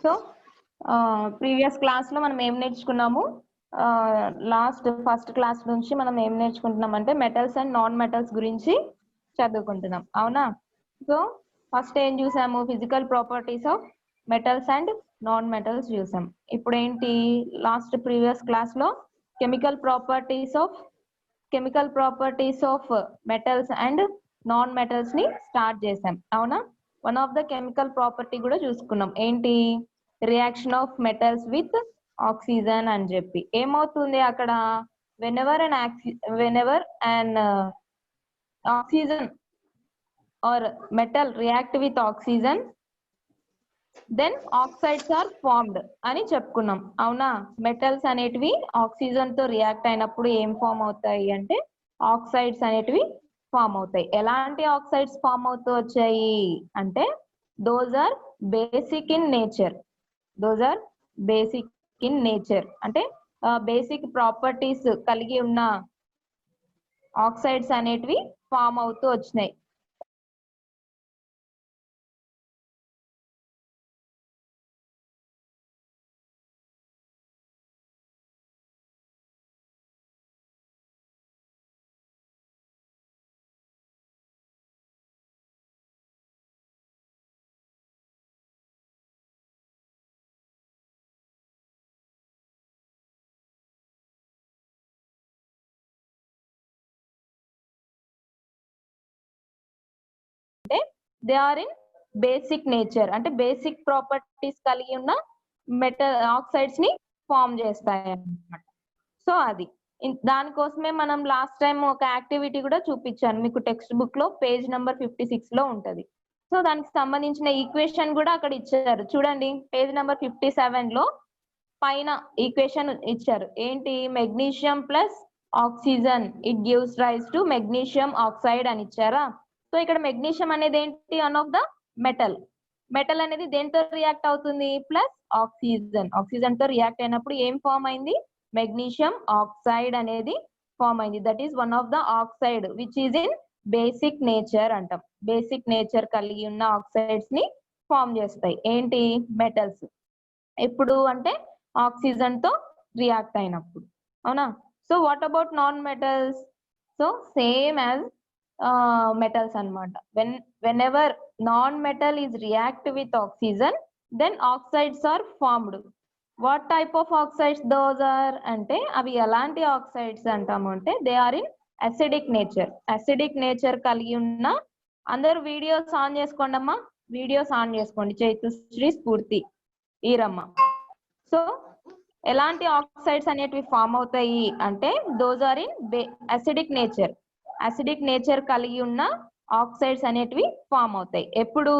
So previous class లో మనం ఏం నేర్చుకున్నాము? ఫస్ట్ క్లాస్ నుంచి మనం ఏం నేర్చుకుంటున్నాం అంటే మెటల్స్ అండ్ నాన్ మెటల్స్ గురించి చదువుకుంటున్నాం, అవునా? సో ఫస్ట్ ఏం చూసాము? Physical properties of metals and non metals చూసాం. ఇప్పుడు ఏంటి? ప్రీవియస్ క్లాస్ లో chemical properties of metals and non metals ని స్టార్ట్ చేసాం, అవునా? One of the chemical property కూడా చూసుకున్నాం. ఏంటి? Reaction of metals with oxygen అని చెప్పి. ఏమవుతుంది అక్కడ? Whenever and oxygen or metal react with oxygen, then oxides are formed అని చెప్పుకున్నాం, అవునా? మెటల్స్ అనేటివి ఆక్సిజన్ తో రియాక్ట్ అయినప్పుడు ఏం ఫామ్ అవుతాయి అంటే ఆక్సైడ్స్ అనేటివి ఫామ్ అవుతాయి. ఎలాంటి ఆక్సైడ్స్ ఫామ్ అవుతూ వచ్చాయి అంటే those are basic in nature. అంటే బేసిక్ ప్రాపర్టీస్ కలిగి ఉన్న ఆక్సైడ్స్ అనేటివి ఫామ్ అవుతూ వచ్చినాయి. అంటే they are in basic nature, అంటే బేసిక్ ప్రాపర్టీస్ కలిగి ఉన్న మెటల్ ఆక్సైడ్స్ ని ఫామ్ చేస్తాయి అన్నమాట. సో అది దానికోసమే మనం లాస్ట్ టైం ఒక యాక్టివిటీ కూడా చూపించాను మీకు. టెక్స్ట్ బుక్ లో పేజ్ నెంబర్ 56 లో ఉంటది. సో దానికి సంబంధించిన ఈక్వేషన్ కూడా అక్కడ ఇచ్చారు చూడండి. పేజ్ నెంబర్ 57 లో పైన ఈక్వేషన్ ఇచ్చారు. ఏంటి? Magnesium plus oxygen it gives rise to magnesium oxide అని ఇచ్చారా? సో ఇక్కడ మెగ్నీషియం అనేది ఏంటి? వన్ ఆఫ్ ద మెటల్ అనేది దేంతో రియాక్ట్ అవుతుంది? ప్లస్ ఆక్సిజన్ తో రియాక్ట్ అయినప్పుడు ఏం ఫామ్ అయింది? మెగ్నీషియం ఆక్సైడ్ అనేది ఫామ్ అయింది. That is one of the oxide which is in basic nature అంటాం. బేసిక్ నేచర్ కలిగి ఉన్న ఆక్సైడ్స్ ని ఫామ్ చేస్తాయి. ఏంటి? మెటల్స్. ఎప్పుడు అంటే ఆక్సిజన్ తో రియాక్ట్ అయినప్పుడు, అవునా? So what about non metals? So same as metals అన్నమాట. whenever non-metal is react with oxygen, then oxides are formed. What type of oxides those are అంటే అవి ఎలాంటి ఆక్సైడ్స్ అంటాము అంటే they are in acidic nature కలిగి ఉన్న. అందరూ videos on చేసుకోండి అమ్మా, వీడియోస్ ఆన్ చేసుకోండి. చైతుశ్రీ, స్ఫూర్తి, ఈరమ్మ. సో ఎలాంటి ఆక్సైడ్స్ అనేటివి ఫామ్ అవుతాయి అంటే those are in acidic nature కలిగి ఉన్న ఆక్సైడ్స్ అనేటివి ఫామ్ అవుతాయి. ఎప్పుడు?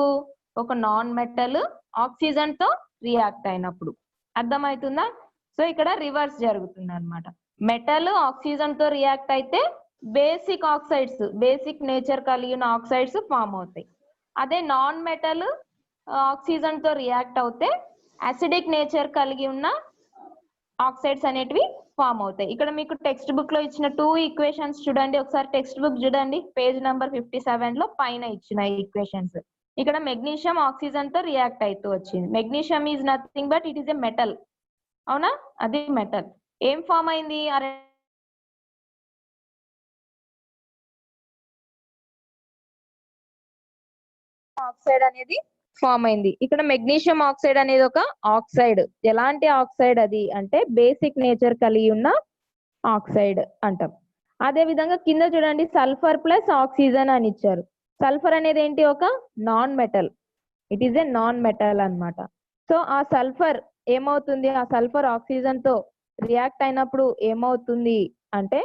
ఒక నాన్ మెటల్ ఆక్సిజన్ తో రియాక్ట్ అయినప్పుడు. అర్థమవుతుందా? సో ఇక్కడ రివర్స్ జరుగుతుంది అన్నమాట. మెటల్ ఆక్సిజన్ తో రియాక్ట్ అయితే బేసిక్ నేచర్ కలిగిన ఆక్సైడ్స్ ఫామ్ అవుతాయి. అదే నాన్ మెటల్ ఆక్సిజన్ తో రియాక్ట్ అవుతే అసిడిక్ నేచర్ కలిగి ఉన్న ఆక్సైడ్స్ అనేటివి ఫామ్ అవుతాయి. ఇక్కడ మీకు టెక్స్ట్ బుక్ లో ఇచ్చిన 2 ఈక్వేషన్స్ చూడండి. ఒకసారి టెక్స్ట్ బుక్ చూడండి, పేజ్ నెంబర్ 57 లో పైన ఇచ్చిన ఈక్వేషన్స్. ఇక్కడ మెగ్నీషియం ఆక్సిజన్ తో రియాక్ట్ అవుతూ వచ్చింది. Magnesium is nothing but it is a metal, అవునా? అది మెటల్. ఏం ఫామ్ అయింది? ఆక్సైడ్ అనేది ఫామ్ అయింది. ఇక్కడ మెగ్నీషియం ఆక్సైడ్ అనేది ఒక ఆక్సైడ్. ఎలాంటి ఆక్సైడ్ అది అంటే బేసిక్ నేచర్ కలిగి ఉన్న ఆక్సైడ్ అంటాం. అదే విధంగా కింద చూడండి, సల్ఫర్ ప్లస్ ఆక్సిజన్ అని ఇచ్చారు. సల్ఫర్ అనేది ఏంటి? ఒక non metal. It is a non metal అన్నమాట. సో ఆ సల్ఫర్ ఏమవుతుంది? ఆ సల్ఫర్ ఆక్సిజన్ తో రియాక్ట్ అయినప్పుడు ఏమవుతుంది అంటే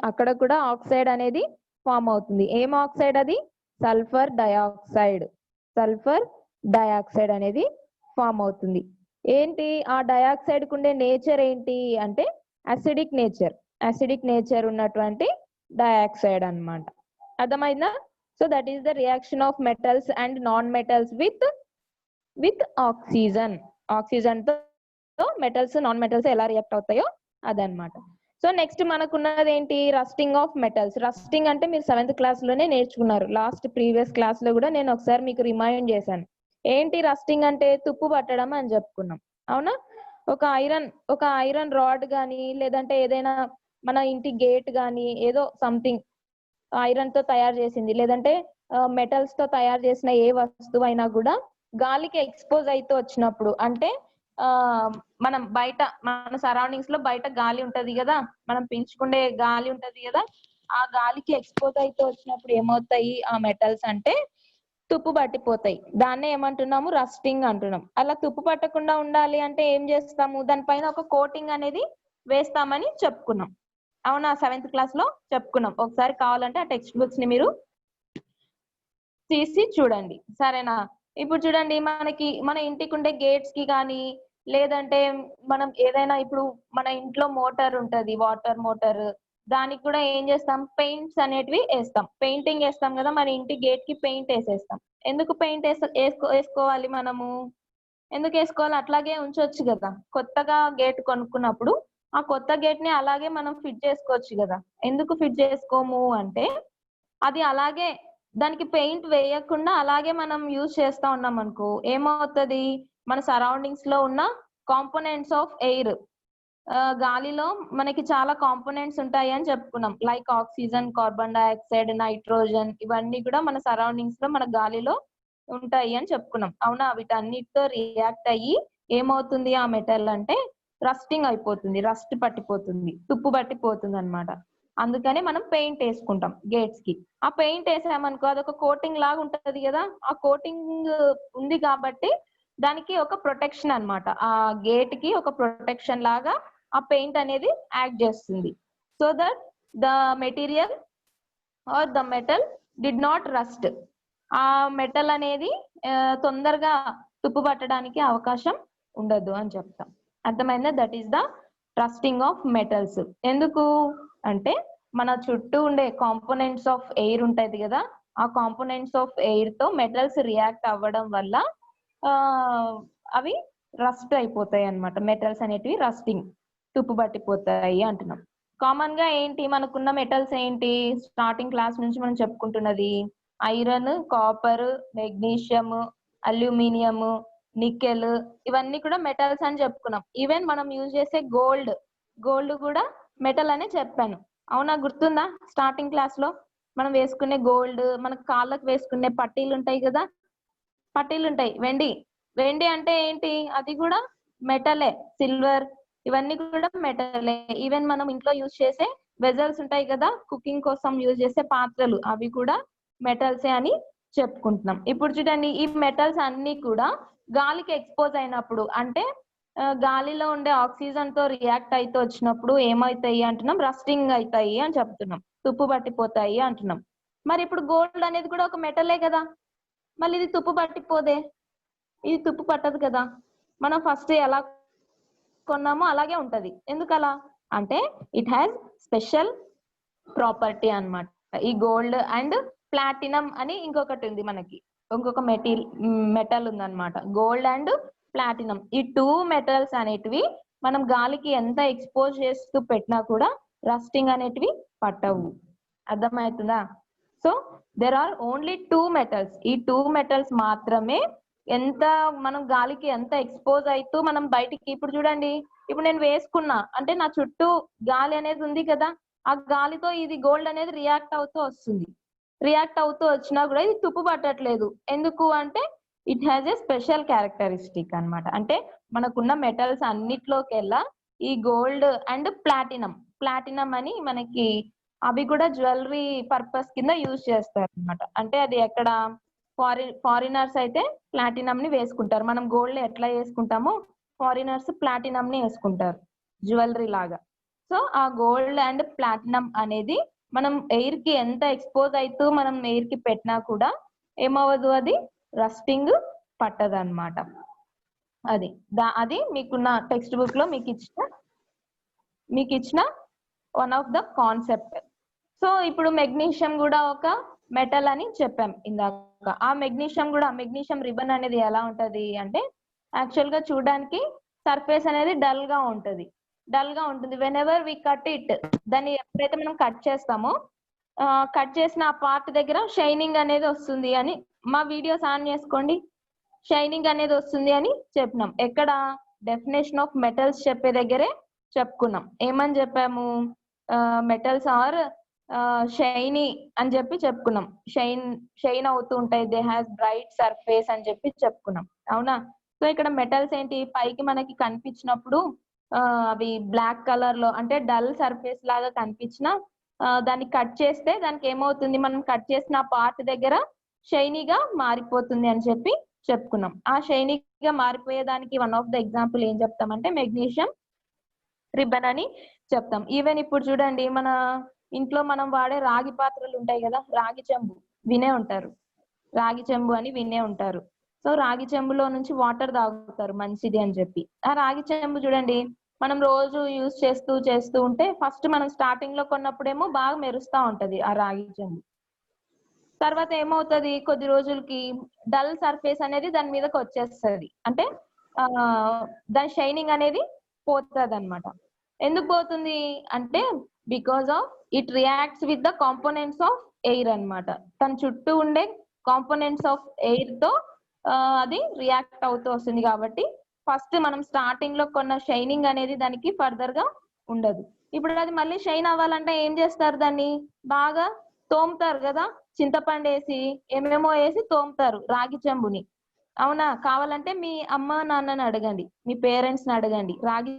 అక్కడ కూడా ఆక్సైడ్ అనేది ఫామ్ అవుతుంది. ఏం ఆక్సైడ్ అది? సల్ఫర్ డయాక్సైడ్ అనేది ఫామ్ అవుతుంది. ఏంటి ఆ డయాక్సైడ్ కు ఉండే నేచర్ ఏంటి అంటే అసిడిక్ నేచర్ ఉన్నటువంటి డయాక్సైడ్ అన్నమాట. అర్థమైందా? So that is the reaction of metals and non metals with oxygen తో మెటల్స్ నాన్ మెటల్స్ ఎలా రియాక్ట్ అవుతాయో అదనమాట. సో నెక్స్ట్ మనకున్నది ఏంటి, రస్టింగ్ ఆఫ్ మెటల్స్. రస్టింగ్ అంటే మీరు 7th క్లాస్ లోనే నేర్చుకున్నారు. లాస్ట్ ప్రీవియస్ క్లాస్ లో కూడా నేను ఒకసారి మీకు రిమైండ్ చేశాను. ఏంటి రస్టింగ్ అంటే తుప్పు పట్టడం అని చెప్పుకున్నాం, అవునా? ఒక ఐరన్ రాడ్ గానీ, లేదంటే ఏదైనా మన ఇంటి గేట్ గానీ, ఏదో సంథింగ్ ఐరన్ తో తయారు చేసింది, లేదంటే మెటల్స్ తో తయారు చేసిన ఏ వస్తువు అయినా కూడా గాలికి ఎక్స్పోజ్ అయితే వచ్చినప్పుడు, అంటే ఆ మనం బయట మన సరౌండింగ్స్ లో బయట గాలి ఉంటది కదా, మనం పీల్చుకునే గాలి ఉంటది కదా, ఆ గాలికి ఎక్స్పోజ్ అయితే వచ్చినప్పుడు ఏమవుతాయి ఆ మెటల్స్ అంటే తుప్పు పట్టిపోతాయి. దాన్నే ఏమంటున్నాము, రస్టింగ్ అంటున్నాం. అలా తుప్పు పట్టకుండా ఉండాలి అంటే ఏం చేస్తాము, దానిపైన ఒక కోటింగ్ అనేది వేస్తామని చెప్పుకున్నాం, అవునా? 7th క్లాస్ లో చెప్పుకున్నాం. ఒకసారి కావాలంటే ఆ టెక్స్ట్ బుక్స్ ని మీరు తీసి చూడండి, సరేనా? ఇప్పుడు చూడండి, మన ఇంటికి ఉండే గేట్స్ కి కానీ, లేదంటే మనం ఏదైనా ఇప్పుడు మన ఇంట్లో మోటార్ ఉంటది, వాటర్ మోటార్, దానికి కూడా ఏం చేస్తాం, పెయింట్స్ అనేటివి వేస్తాం. పెయింటింగ్ వేస్తాం కదా, మన ఇంటి గేట్ కి పెయింట్ వేసేస్తాం. ఎందుకు పెయింట్ వేసుకోవాలి మనము? ఎందుకు వేసుకోవాలి? అట్లాగే ఉంచొచ్చు కదా. కొత్తగా గేట్ కొనుక్కున్నప్పుడు ఆ కొత్త గేట్ ని అలాగే మనం ఫిట్ చేసుకోవచ్చు కదా. ఎందుకు ఫిట్ చేసుకోము అంటే, అది అలాగే దానికి పెయింట్ వేయకుండా అలాగే మనం యూజ్ చేస్తా ఉన్నాం అనుకో, ఏమవుతుంది, మన సరౌండింగ్స్ లో ఉన్న కాంపోనెంట్స్ ఆఫ్ ఎయిర్, గాలిలో మనకి చాలా కాంపోనెంట్స్ ఉంటాయి అని చెప్పుకున్నాం. Like oxygen, carbon dioxide, nitrogen, ఇవన్నీ కూడా మన సరౌండింగ్స్ లో మన గాలిలో ఉంటాయి అని చెప్పుకున్నాం, అవునా? వీటన్నిటితో రియాక్ట్ అయ్యి ఏమవుతుంది ఆ మెటల్ అంటే రస్టింగ్ అయిపోతుంది, రస్ట్ పట్టిపోతుంది, తుప్పు పట్టిపోతుంది అన్నమాట. అందుకని మనం పెయింట్ వేసుకుంటాం గేట్స్ కి. ఆ పెయింట్ వేసామనుకో అదొక కోటింగ్ లాగా ఉంటది కదా, ఆ కోటింగ్ ఉంది కాబట్టి దానికి ఒక ప్రొటెక్షన్ అన్నమాట. ఆ గేట్ కి ఒక ప్రొటెక్షన్ లాగా ఆ పెయింట్ అనేది యాక్ట్ చేస్తుంది. So that the material or the metal did not rust. ఆ మెటల్ అనేది తొందరగా తుప్పు పట్టడానికి అవకాశం ఉండదు అని చెప్తాం. అర్థమైందా? That is the rusting of metals. ఎందుకు అంటే మన చుట్టూ ఉండే కాంపోనెంట్స్ ఆఫ్ ఎయిర్ ఉంటది కదా, ఆ కాంపోనెంట్స్ ఆఫ్ ఎయిర్ తో మెటల్స్ రియాక్ట్ అవ్వడం వల్ల ఆ అవి రస్ట్ అయిపోతాయి అన్నమాట. మెటల్స్ అనేటివి రస్టింగ్, తుప్పు పట్టిపోతాయి అంటున్నాం. కామన్ గా ఏంటి మనకున్న మెటల్స్ ఏంటి, స్టార్టింగ్ క్లాస్ నుంచి మనం చెప్పుకుంటున్నది iron, copper, magnesium, aluminium, nickel, ఇవన్నీ కూడా మెటల్స్ అని చెప్పుకున్నాం. ఈవెన్ మనం యూజ్ చేసే గోల్డ్ కూడా మెటల్ అనే చెప్పాను, అవునా? గుర్తుందా? స్టార్టింగ్ క్లాస్ లో మనం వేసుకునే గోల్డ్, మన కాళ్ళకు వేసుకునే పట్టీలు ఉంటాయి కదా, పట్టీలు ఉంటాయి, వెండి అంటే ఏంటి, అది కూడా మెటలే. సిల్వర్, ఇవన్నీ కూడా మెటలే. ఈవెన్ మనం ఇంట్లో యూజ్ చేసే వెజల్స్ ఉంటాయి కదా, కుకింగ్ కోసం యూజ్ చేసే పాత్రలు, అవి కూడా మెటల్సే అని చెప్పుకుంటున్నాం. ఇప్పుడు చూడండి, ఈ మెటల్స్ అన్ని కూడా గాలికి ఎక్స్పోజ్ అయినప్పుడు, అంటే గాలిలో ఉండే ఆక్సిజన్ తో రియాక్ట్ అయితే వచ్చినప్పుడు ఏమవుతాయి అంటున్నాం, రస్టింగ్ అవుతాయి అని చెప్తున్నాం, తుప్పు పట్టిపోతాయి అంటున్నాం. మరి ఇప్పుడు గోల్డ్ అనేది కూడా ఒక మెటలే కదా, మళ్ళీ ఇది తుప్పు పట్టిపోదే? ఇది తుప్పు పట్టదు కదా. మనం ఫస్ట్ ఎలా కొన్నామో అలాగే ఉంటది. ఎందుకు అలా అంటే ఇట్ హ్యాస్ స్పెషల్ ప్రాపర్టీ అన్నమాట. ఈ గోల్డ్ అండ్ ప్లాటినం అని ఇంకొకటి ఉంది మనకి, ఇంకొక మెటల్ ఉందన్నమాట, గోల్డ్ అండ్ ప్లాటినం. ఈ 2 మెటల్స్ అనేటివి మనం గాలికి ఎంత ఎక్స్పోజ్ చేస్తూ పెట్టినా కూడా రస్టింగ్ అనేటివి పట్టవు. అర్థమవుతుందా? So there are only 2 metals. ఈ 2 మెటల్స్ మాత్రమే ఎంత మనం గాలికి ఎంత ఎక్స్పోజ్ అవుతూ మనం బయటికి, ఇప్పుడు చూడండి, ఇప్పుడు నేను వేసుకున్నా అంటే నా చుట్టూ గాలి అనేది ఉంది కదా, ఆ గాలితో ఇది గోల్డ్ అనేది రియాక్ట్ అవుతూ వస్తుంది. రియాక్ట్ అవుతూ వచ్చినా కూడా ఇది తుప్పు పట్టట్లేదు. ఎందుకు అంటే it has a special characteristic అన్నమాట. అంటే మనకున్న మెటల్స్ అన్నిట్లోకెల్లా ఈ గోల్డ్ అండ్ ప్లాటినం అని మనకి, అవి కూడా జ్యువెలరీ పర్పస్ కింద యూజ్ చేస్తారు అన్నమాట. అంటే అది ఎక్కడ ఫారినర్స్ అయితే ప్లాటినం ని వేసుకుంటారు. మనం గోల్డ్ ఎట్లా వేసుకుంటామో ఫారినర్స్ ప్లాటినం ని వేసుకుంటారు జ్యువెలరీ లాగా. సో ఆ గోల్డ్ అండ్ ప్లాటినం అనేది మనం ఎయిర్ కి ఎంత ఎక్స్పోజ్ అవుతూ మనం ఎయిర్ కి పెట్టినా కూడా ఏమవ్వదు, అది రస్టింగ్ పట్టదన్నమాట. అది మీకున్న టెక్స్ట్ బుక్ లో మీకు ఇచ్చిన one of the concept. So ఇప్పుడు మెగ్నీషియం కూడా ఒక మెటల్ అని చెప్పాం ఇందాక. ఆ మెగ్నీషియం రిబన్ అనేది ఎలా ఉంటది అంటే, యాక్చువల్ గా చూడడానికి సర్ఫేస్ అనేది డల్ గా ఉంటది. డల్ గా ఉంటుంది. Whenever we cut it, దాన్ని ఎప్పుడైతే మనం కట్ చేస్తామో కట్ చేసిన ఆ పార్ట్ దగ్గర షైనింగ్ అనేది వస్తుంది అని, మా వీడియోస్ ఆన్ చేసుకోండి, షైనింగ్ అనేది వస్తుంది అని చెప్పినాం. ఎక్కడ? డెఫినేషన్ ఆఫ్ మెటల్స్ చెప్పే దగ్గరే చెప్పుకున్నాం. ఏమని చెప్పాము? మెటల్స్ ఆర్ షైనీ అని చెప్పి చెప్పుకున్నాం. షైన్ అవుతూ ఉంటాయి, దే హ్యాస్ బ్రైట్ సర్ఫేస్ అని చెప్పి చెప్పుకున్నాం. అవునా? సో ఇక్కడ మెటల్స్ ఏంటి, పైకి మనకి కనిపించినప్పుడు అవి బ్లాక్ కలర్ లో అంటే డల్ సర్ఫేస్ లాగా కనిపించిన దాన్ని కట్ చేస్తే దానికి ఏమవుతుంది, మనం కట్ చేసిన పార్ట్ దగ్గర షైనీగా మారిపోతుంది అని చెప్పి చెప్పుకున్నాం. ఆ షైనీగా మారిపోయేదానికి వన్ ఆఫ్ ద ఎగ్జాంపుల్ ఏం చెప్తామంటే మెగ్నీషియం రిబ్బన్ అని చెప్తాం. ఈవెన్ ఇప్పుడు చూడండి, మన ఇంట్లో మనం వాడే రాగి పాత్రలు ఉంటాయి కదా, రాగి చెంబు వినే ఉంటారు, రాగి చెంబు అని వినే ఉంటారు. సో రాగి చెంబులో నుంచి వాటర్ తాగుతారు మంచిది అని చెప్పి. ఆ రాగి చెంబు చూడండి, మనం రోజు యూజ్ చేస్తూ ఉంటే ఫస్ట్ మనం స్టార్టింగ్ లో కొన్నప్పుడేమో బాగా మెరుస్తా ఉంటది ఆ రాగి చెంబు. తర్వాత ఏమవుతుంది, కొద్ది రోజులకి డల్ సర్ఫేస్ అనేది దాని మీదకి వచ్చేస్తుంది, అంటే దాని షైనింగ్ అనేది పోతుంది అనమాట. ఎందుకు పోతుంది అంటే because of it reacts with the components of air అన్నమాట. తన చుట్టూ ఉండే కాంపోనెంట్స్ ఆఫ్ ఎయిర్ తో అది రియాక్ట్ అవుతూ వస్తుంది. కాబట్టి ఫస్ట్ మనం స్టార్టింగ్ లో కొన్న షైనింగ్ అనేది దానికి ఫర్దర్ గా ఉండదు. ఇప్పుడు అది మళ్ళీ షైన్ అవ్వాలంటే ఏం చేస్తారు, దాన్ని బాగా తోముతారు కదా, చింతపండు వేసి ఏమేమో వేసి తోముతారు రాగి చెంబుని. అవునా? కావాలంటే మీ అమ్మ నాన్నని అడగండి, మీ పేరెంట్స్ ని అడగండి, రాగి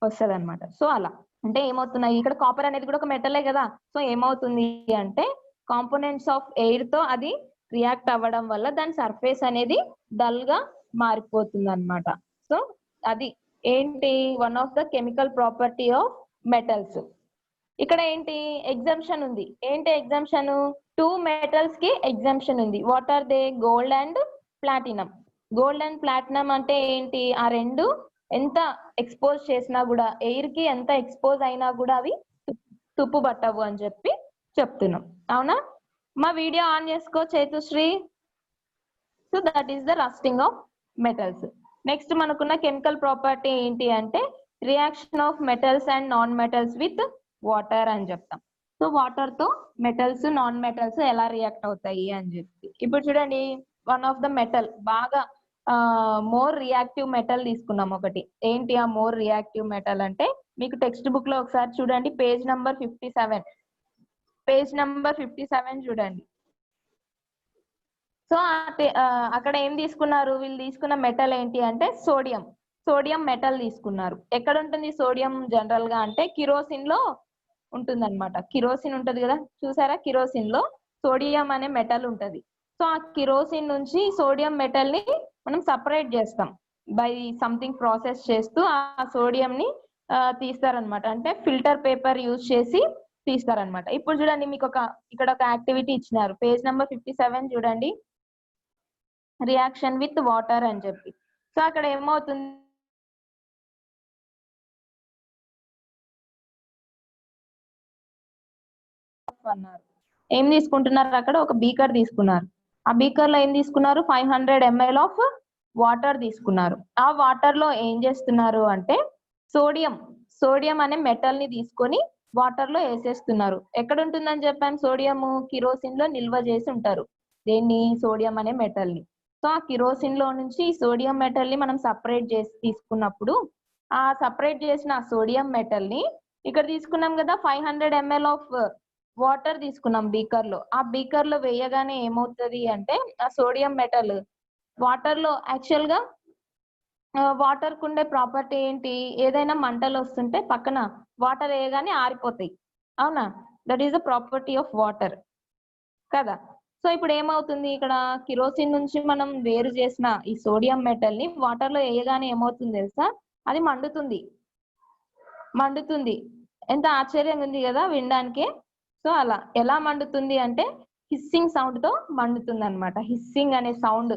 వస్తుంది అనమాట. సో అలా అంటే ఏమవుతున్నాయి, ఇక్కడ కాపర్ అనేది కూడా ఒక మెటలే కదా. సో ఏమవుతుంది అంటే కాంపోనెంట్స్ ఆఫ్ ఎయిర్ తో అది రియాక్ట్ అవ్వడం వల్ల దాని సర్ఫేస్ అనేది డల్ గా మారిపోతుంది అనమాట. సో అది ఏంటి, one of the chemical property of metals. ఇక్కడ ఏంటి ఎగ్జంప్షన్ ఉంది. ఏంటి ఎగ్జంప్షన్? 2 మెటల్స్ కి ఎగ్జంప్షన్ ఉంది. What are they? Gold and platinum. Gold and platinum అంటే ఏంటి, ఆ రెండు ఎంత ఎక్స్పోజ్ చేసినా కూడా, ఎయిర్ కి ఎంత ఎక్స్పోజ్ అయినా కూడా అవి తుప్పు పట్టవు అని చెప్పి చెప్తున్నాం. అవునా? మా వీడియో ఆన్ చేసుకో చేతుశ్రీ. So that is the rusting of metals. Next మనకున్న కెమికల్ ప్రాపర్టీ ఏంటి అంటే reaction of metals and non metals with water అని చెప్తాం. సో వాటర్ తో మెటల్స్ నాన్ మెటల్స్ ఎలా రియాక్ట్ అవుతాయి అని చెప్పి. ఇప్పుడు చూడండి, వన్ ఆఫ్ ద మెటల్ బాగా మోర్ రియాక్టివ్ మెటల్ తీసుకున్నాం ఒకటి. ఏంటి ఆ మోర్ రియాక్టివ్ మెటల్ అంటే, మీకు టెక్స్ట్ బుక్ లో ఒకసారి చూడండి, పేజ్ నంబర్ 57, పేజ్ నంబర్ 57 చూడండి. సో అక్కడ ఏం తీసుకున్నారు, వీళ్ళు తీసుకున్న మెటల్ ఏంటి అంటే సోడియం. సోడియం మెటల్ తీసుకున్నారు. ఎక్కడ ఉంటుంది సోడియం జనరల్ గా అంటే కిరోసిన్ లో ఉంటుంది అనమాట. కిరోసిన్ ఉంటది కదా, చూసారా, కిరోసిన్ లో సోడియం అనే మెటల్ ఉంటది. సో ఆ కిరోసిన్ నుంచి సోడియం మెటల్ ని మనం సపరేట్ చేస్తాం బై సంథింగ్ ప్రాసెస్ చేస్తూ ఆ సోడియం ని తీస్తారనమాట. అంటే ఫిల్టర్ పేపర్ యూజ్ చేసి తీస్తారనమాట. ఇప్పుడు చూడండి, మీకు ఇక్కడ ఒక యాక్టివిటీ ఇచ్చినారు, పేజ్ నెంబర్ 57 చూడండి, రియాక్షన్ విత్ వాటర్ అని చెప్పి. సో అక్కడ ఏమవుతుంది, అన్నారు ఏం తీసుకుంటున్నారు, అక్కడ ఒక బీకర్ తీసుకున్నారు. ఆ బీకర్ లో ఏం తీసుకున్నారు, 500 ml ఆఫ్ వాటర్ తీసుకున్నారు. ఆ వాటర్ లో ఏం చేస్తున్నారు అంటే సోడియం అనే మెటల్ ని తీసుకొని వాటర్ లో వేసేస్తున్నారు. ఎక్కడ ఉంటుందని చెప్పాను, సోడియం కిరోసిన్ లో నిల్వ చేసి ఉంటారు దేన్ని, సోడియం అనే మెటల్ ని. సో ఆ కిరోసిన్ లో నుంచి సోడియం మెటల్ ని మనం సపరేట్ చేసి తీసుకున్నప్పుడు ఆ సపరేట్ చేసిన సోడియం మెటల్ ని ఇక్కడ తీసుకున్నాం కదా, 500 ml ఆఫ్ వాటర్ తీసుకున్నాం బీకర్ లో. ఆ బీకర్ లో వేయగానే ఏమవుతుంది అంటే ఆ సోడియం మెటల్ వాటర్ లో యాక్చువల్ గా వాటర్ కుండే ప్రాపర్టీ ఏంటి, ఏదైనా మంటలు వస్తుంటే పక్కన వాటర్ వేయగానే ఆరిపోతాయి. అవునా? That is the property of water కదా. సో ఇప్పుడు ఏమవుతుంది, ఇక్కడ కిరోసిన్ నుంచి మనం వేరు చేసిన ఈ సోడియం మెటల్ ని వాటర్ లో వేయగానే ఏమవుతుంది తెలుసా, అది మండుతుంది. ఎంత ఆశ్చర్యంగా ఉంది కదా వినడానికి. సో అలా ఎలా మండుతుంది అంటే హిస్సింగ్ సౌండ్ తో మండుతుంది అనమాట. హిస్సింగ్ అనే సౌండ్.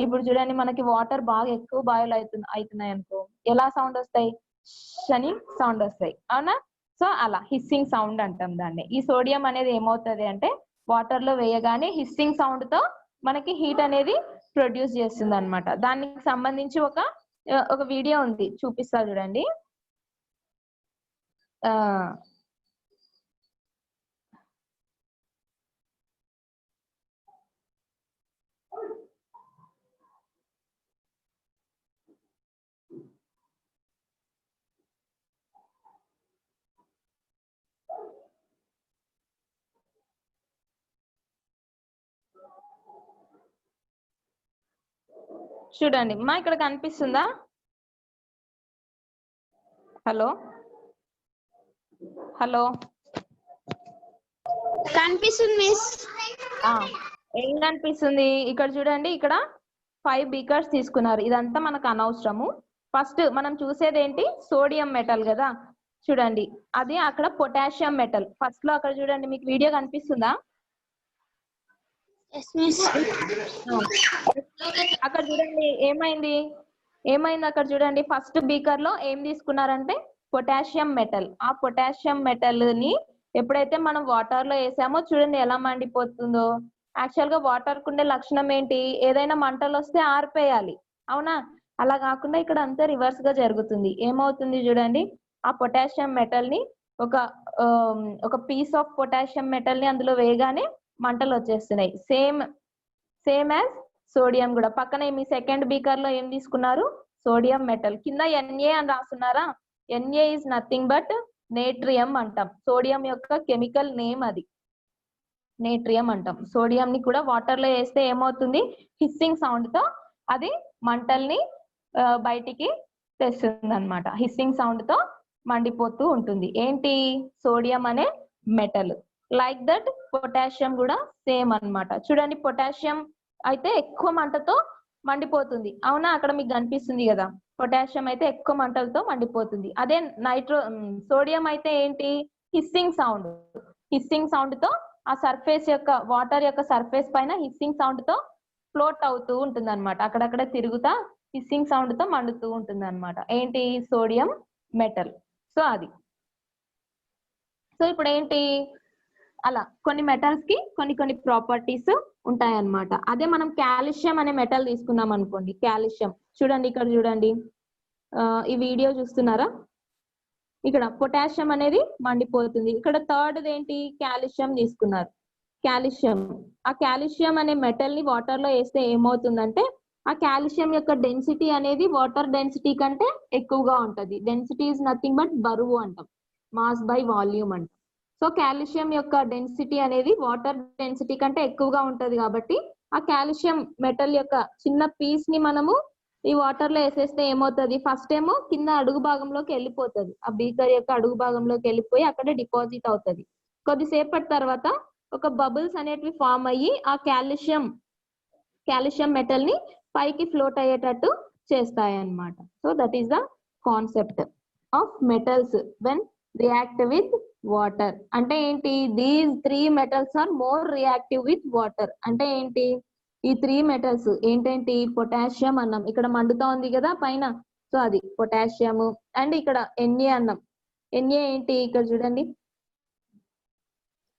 ఇప్పుడు చూడండి, మనకి వాటర్ బాగా ఎక్కువ బాయిల్ అవుతున్నాయి అనుకో, ఎలా సౌండ్ వస్తాయి, అని సౌండ్ వస్తాయి. అవునా? సో అలా హిస్సింగ్ సౌండ్ అంటాం దాన్ని. ఈ సోడియం అనేది ఏమవుతుంది అంటే వాటర్ లో వేయగానే హిస్సింగ్ సౌండ్ తో మనకి హీట్ అనేది ప్రొడ్యూస్ చేస్తుంది అనమాట. దానికి సంబంధించి ఒక వీడియో ఉంది, చూపిస్తా చూడండి. చూడండి మా ఇక్కడ కనిపిస్తుందా? హలో హలో కనిపిస్తుంది మిస్. ఏం కనిపిస్తుంది? ఇక్కడ చూడండి, ఇక్కడ 5 బీకర్స్ తీసుకున్నారు. ఇదంతా మనకు అనవసరము. ఫస్ట్ మనం చూసేది ఏంటి? సోడియం మెటల్ కదా. చూడండి, అది అక్కడ పొటాషియం మెటల్. ఫస్ట్ లో అక్కడ చూడండి, మీకు వీడియో కనిపిస్తుందా? అక్కడ చూడండి ఏమైంది అక్కడ చూడండి. ఫస్ట్ బీకర్ లో ఏం తీసుకున్నారంటే పొటాషియం మెటల్. ఆ పొటాషియం మెటల్ ని ఎప్పుడైతే మనం వాటర్ లో వేసామో చూడండి ఎలా మండిపోతుందో. యాక్చువల్ గా వాటర్ కుండే లక్షణం ఏంటి? ఏదైనా మంటలు వస్తే ఆర్పేయాలి, అవునా? అలా కాకుండా ఇక్కడ అంతా రివర్స్ గా జరుగుతుంది. ఏమవుతుంది చూడండి, ఆ పొటాషియం మెటల్ ని ఒక పీస్ ఆఫ్ పొటాషియం మెటల్ ని అందులో వేయగానే మంటలు వచ్చేస్తున్నాయి. సేమ్ యాజ్ సోడియం కూడా. పక్కన మీ సెకండ్ బీకర్ లో ఏం తీసుకున్నారు? Sodium metal. కింద Na అని రాస్తున్నారా? Na is nothing but natrium అంటాం. సోడియం యొక్క కెమికల్ నేమ్ అది, నేట్రియం అంటాం. సోడియం ని కూడా వాటర్ లో వేస్తే ఏమవుతుంది? హిస్సింగ్ సౌండ్ తో అది మంటల్ని బయటికి తెస్తుంది అనమాట. హిస్సింగ్ సౌండ్ తో మండిపోతూ ఉంటుంది. ఏంటి? సోడియం అనే మెటల్. లైక్ దట్ పొటాషియం కూడా సేమ్ అన్నమాట. చూడండి, పొటాషియం అయితే ఎక్కువ మంటతో మండిపోతుంది, అవునా? అక్కడ మీకు కనిపిస్తుంది కదా, పొటాషియం అయితే ఎక్కువ మంటలతో మండిపోతుంది. అదే సోడియం అయితే ఏంటి? హిస్సింగ్ సౌండ్ తో ఆ సర్ఫేస్ యొక్క వాటర్ యొక్క సర్ఫేస్ పైన హిస్సింగ్ సౌండ్ తో ఫ్లోట్ అవుతూ ఉంటుంది అనమాట. అక్కడక్కడ తిరుగుతా హిస్సింగ్ సౌండ్ తో మండుతూ ఉంటుంది అనమాట. ఏంటి? Sodium metal. సో అది. సో ఇప్పుడు ఏంటి, అలా కొన్ని మెటల్స్ కి కొన్ని ప్రాపర్టీస్ ఉంటాయన్నమాట. అదే మనం కాల్షియం అనే మెటల్ తీసుకున్నాం అనుకోండి. కాల్షియం చూడండి, ఇక్కడ చూడండి, ఈ వీడియో చూస్తున్నారా? ఇక్కడ పొటాషియం అనేది మండిపోతుంది. ఇక్కడ థర్డ్ ఏంటి? కాల్షియం తీసుకున్నారు. ఆ కాల్షియం అనే మెటల్ ని వాటర్ లో వేస్తే ఏమవుతుందంటే ఆ కాల్షియం యొక్క డెన్సిటీ అనేది వాటర్ డెన్సిటీ కంటే ఎక్కువగా ఉంటది. డెన్సిటీ ఈజ్ నథింగ్ బట్ బరువు అంటాం, మాస్ బై వాల్యూమ్ అంటాం. సో కాల్షియం యొక్క డెన్సిటీ అనేది వాటర్ డెన్సిటీ కంటే ఎక్కువగా ఉంటది కాబట్టి ఆ కాల్షియం మెటల్ యొక్క చిన్న పీస్ ని మనము ఈ వాటర్ లో వేసేస్తే ఏమవుతుంది? ఫస్ట్ ఏమో కింద అడుగు భాగంలోకి వెళ్ళిపోతుంది. ఆ బీకర్ యొక్క అడుగు భాగంలోకి వెళ్ళిపోయి అక్కడ డిపాజిట్ అవుతుంది. కొద్దిసేపటి తర్వాత ఒక బబుల్స్ అనేటివి ఫామ్ అయ్యి ఆ కాల్షియం మెటల్ ని పైకి ఫ్లోట్ అయ్యేటట్టు చేస్తాయి అన్నమాట. So that is the concept of metals when react with water. అంటే ఏంటి? These 3 metals are more reactive with water. అంటే ఏంటి? ఈ 3 మెటల్స్ ఏంటేంటి? పొటాషియం అన్నాం, ఇక్కడ మండుతా ఉంది కదా పైన. సో అది పొటాషియం. అండ్ ఇక్కడ Na అన్నాం. Na ఏంటి? ఇక్కడ చూడండి,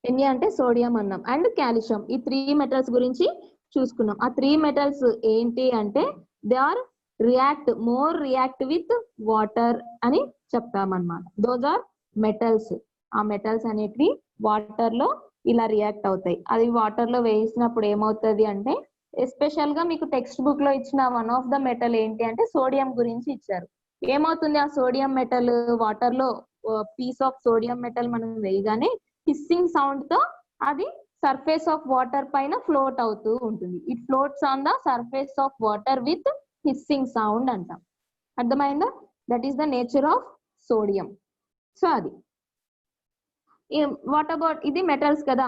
Na అంటే సోడియం అన్నాం. And calcium. ఈ 3 మెటల్స్ గురించి చూసుకున్నాం. ఆ 3 మెటల్స్ ఏంటి అంటే they are more react with water అని చెప్తామన్నమాట. Those are metals. ఆ మెటల్స్ అనేటివి వాటర్ లో ఇలా రియాక్ట్ అవుతాయి. అది వాటర్ లో వేసినప్పుడు ఏమవుతుంది అంటే, ఎస్పెషల్ గా మీకు టెక్స్ట్ బుక్ లో ఇచ్చిన వన్ ఆఫ్ ద మెటల్ ఏంటి అంటే సోడియం గురించి ఇచ్చారు. ఏమవుతుంది? ఆ సోడియం మెటల్ వాటర్ లో పీస్ ఆఫ్ సోడియం మెటల్ మనం వేయగానే హిస్సింగ్ సౌండ్ తో అది సర్ఫేస్ ఆఫ్ వాటర్ పైన ఫ్లోట్ అవుతూ ఉంటుంది. It floats on the surface of water with hissing sound అంటాం. అర్థమైందా? That is the nature of sodium. So అది. వాట్ అబౌట్ ఇది మెటల్స్ కదా.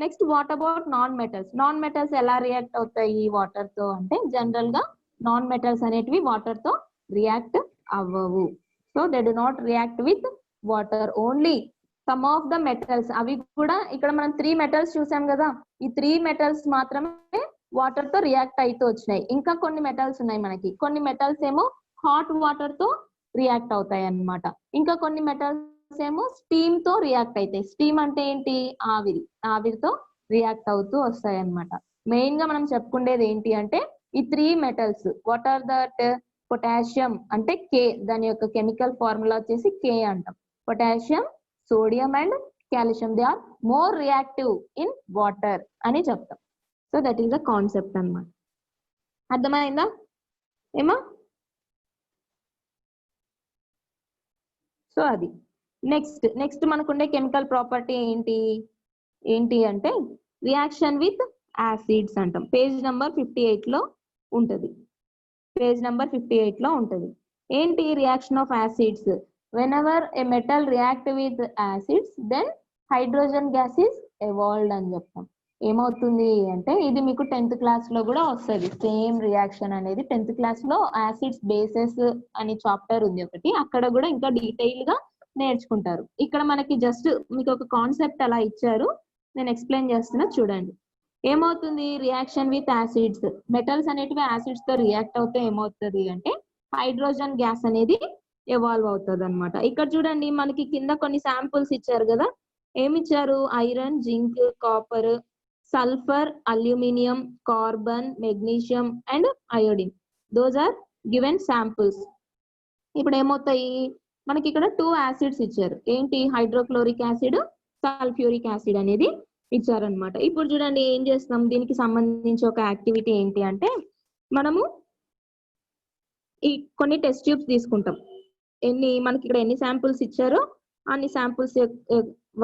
Next what about non metals ఎలా రియాక్ట్ అవుతాయి వాటర్ తో అంటే, జనరల్ గా నాన్ మెటల్స్ అనేటివి వాటర్ తో రియాక్ట్ అవ్వవు. So they do not react with water. Only some of the metals, అవి కూడా ఇక్కడ మనం 3 మెటల్స్ చూసాం కదా, ఈ 3 మెటల్స్ మాత్రమే వాటర్ తో రియాక్ట్ అయితే వచ్చినాయి. ఇంకా కొన్ని మెటల్స్ ఉన్నాయి మనకి. కొన్ని మెటల్స్ ఏమో హాట్ వాటర్ తో రియాక్ట్ అవుతాయి అన్నమాట. ఇంకా కొన్ని మెటల్స్ ఏమో స్టీమ్ తో రియాక్ట్ అవుతాయి. స్టీమ్ అంటే ఏంటి? ఆవిరితో రియాక్ట్ అవుతూ వస్తాయి అన్నమాట. మెయిన్ గా మనం చెప్పుకునేది ఏంటి అంటే ఈ 3 metals. What are that? Potassium అంటే K, దాని యొక్క కెమికల్ ఫార్ములా వచ్చేసి K అంటాం. Potassium, sodium and calcium, they are more reactive in water అని చెప్తాం. So that is the concept అన్నమాట. అర్థమైందా ఏమా? సో అది నెక్స్ట్ మనకుండే కెమికల్ ప్రాపర్టీ ఏంటి అంటే రియాక్షన్ విత్ యాసిడ్స్ అంటాం. పేజ్ నెంబర్ 58 లో ఉంటది. ఏంటి reaction of acids? Whenever a metal react with acids then hydrogen gas is evolved అని చెప్తాం. ఏమవుతుంది అంటే ఇది మీకు 10th క్లాస్ లో కూడా వస్తుంది. సేమ్ రియాక్షన్ అనేది 10th క్లాస్ లో యాసిడ్స్ బేసెస్ అని చాప్టర్ ఉంది ఒకటి, అక్కడ కూడా ఇంకా డీటెయిల్ గా నేర్చుకుంటారు. ఇక్కడ మనకి జస్ట్ మీకు ఒక కాన్సెప్ట్ అలా ఇచ్చారు, నేను ఎక్స్ప్లెయిన్ చేస్తున్నా చూడండి. ఏమవుతుంది రియాక్షన్ విత్ యాసిడ్స్? మెటల్స్ అనేటివి యాసిడ్స్ తో రియాక్ట్ అవుతే ఏమవుతుంది అంటే హైడ్రోజన్ గ్యాస్ అనేది ఎవాల్వ్ అవుతుంది అనమాట. ఇక్కడ చూడండి మనకి కింద కొన్ని శాంపుల్స్ ఇచ్చారు కదా. ఏమిచ్చారు? Iron, zinc, copper, sulphur, aluminium, carbon, magnesium and iodine. Those are given samples. ఇప్పుడు ఏమవుతాయి మనకి ఇక్కడ 2 యాసిడ్స్ ఇచ్చారు. ఏంటి? హైడ్రోక్లోరిక్ యాసిడ్, సల్ఫ్యూరిక్ యాసిడ్ అనేది ఇచ్చారనమాట. ఇప్పుడు చూడండి ఏం చేస్తాం, దీనికి సంబంధించి ఒక యాక్టివిటీ ఏంటి అంటే మనము ఈ కొన్ని టెస్ట్ ట్యూబ్స్ తీసుకుంటాం. మనకి ఇక్కడ ఎన్ని శాంపుల్స్ ఇచ్చారో అన్ని శాంపుల్స్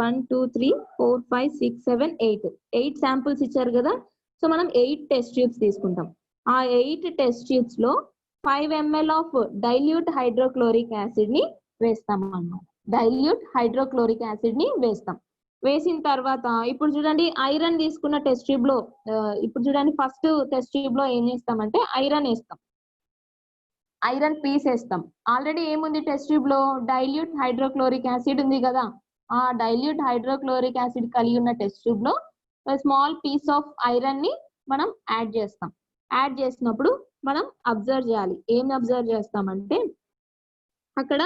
1 2 3 4 5 6 7 8 శాంపుల్స్ ఇచ్చారు కదా. సో మనం 8 టెస్ట్ ట్యూబ్స్ తీసుకుంటాం. ఆ 8 టెస్ట్ ట్యూబ్స్ లో 5 ml of dilute hydrochloric acid ని వేస్తాం అన్నమాట. డైల్యూట్ హైడ్రోక్లోరిక్ యాసిడ్ ని వేస్తాం. వేసిన తర్వాత ఇప్పుడు చూడండి ఐరన్ తీసుకున్న టెస్ట్ ట్యూబ్ లో ఇప్పుడు చూడండి ఫస్ట్ టెస్ట్ ట్యూబ్ లో ఏం చేస్తామంటే ఐరన్ వేస్తాం. ఐరన్ పీస్ వేస్తాం. ఆల్రెడీ ఏముంది టెస్ట్ ట్యూబ్ లో? డైల్యూట్ హైడ్రోక్లోరిక్ యాసిడ్ ఉంది కదా. ఆ డైల్యూట్ హైడ్రోక్లోరిక్ యాసిడ్ కలిగి ఉన్న టెస్ట్ ట్యూబ్ లో స్మాల్ పీస్ ఆఫ్ ఐరన్ ని మనం యాడ్ చేస్తాం. యాడ్ చేసినప్పుడు మనం అబ్జర్వ్ చేయాలి. ఏం అబ్జర్వ్ చేస్తామంటే అక్కడ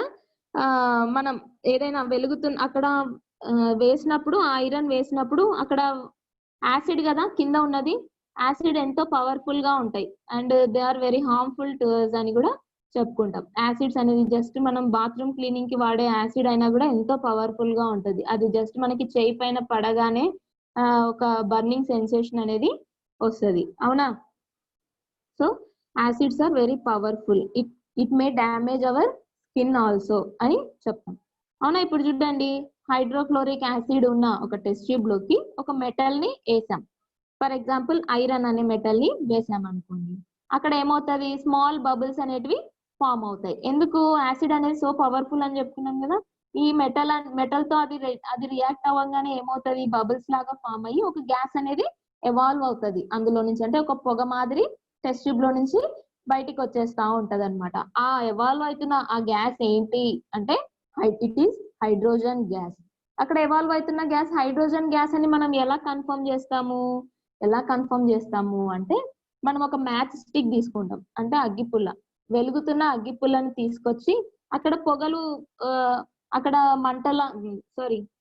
మనం ఏదైనా అక్కడ వేసినప్పుడు ఐరన్ వేసినప్పుడు అక్కడ యాసిడ్ కదా కింద ఉన్నది. యాసిడ్ ఎంతో పవర్ఫుల్ గా ఉంటాయి and they are very harmful to us అని కూడా చెప్పుకుంటాం. యాసిడ్స్ అనేది జస్ట్ మనం బాత్రూమ్ క్లీనింగ్ కి వాడే యాసిడ్ అయినా కూడా ఎంతో పవర్ఫుల్ గా ఉంటది. అది జస్ట్ మనకి చేయి పైన పడగానే ఒక బర్నింగ్ సెన్సేషన్ అనేది వస్తుంది, అవునా? So acids are very powerful. It may damage our skin also అని చెప్తాం, అవునా? ఇప్పుడు చూడండి హైడ్రోక్లోరిక్ యాసిడ్ ఉన్న ఒక టెస్ట్ ట్యూబ్ లోకి ఒక మెటల్ ని వేసాం. ఫర్ ఎగ్జాంపుల్ ఐరన్ అనే మెటల్ ని వేసాం అనుకోండి. అక్కడ ఏమవుతుంది? స్మాల్ బబుల్స్ అనేటివి ఫామ్ అవుతాయి. ఎందుకు? యాసిడ్ అనేది సో పవర్ఫుల్ అని చెప్తున్నాం కదా. ఈ మెటల్ తో అది రియాక్ట్ అవ్వగానే ఏమవుతుంది? బబుల్స్ లాగా ఫామ్ అయ్యి ఒక గ్యాస్ అనేది ఎవాల్వ్ అవుతుంది అందులో నుంచి. అంటే ఒక పొగ మాదిరి టెస్ట్ ట్యూబ్ లో నుంచి బయటికి వచ్చేస్తా ఉంటది అనమాట. ఆ ఎవాల్వ్ అవుతున్న ఆ గ్యాస్ ఏంటి అంటే ఇట్ ఈస్ హైడ్రోజన్ గ్యాస్. అక్కడ ఎవాల్వ్ అవుతున్న గ్యాస్ హైడ్రోజన్ గ్యాస్ అని మనం ఎలా కన్ఫర్మ్ చేస్తాము అంటే మనం ఒక మ్యాచ్ స్టిక్ తీసుకుంటాం. అంటే అగ్గిపుల్ల, వెలుగుతున్న అగ్గిపుల్లని తీసుకొచ్చి అక్కడ అక్కడ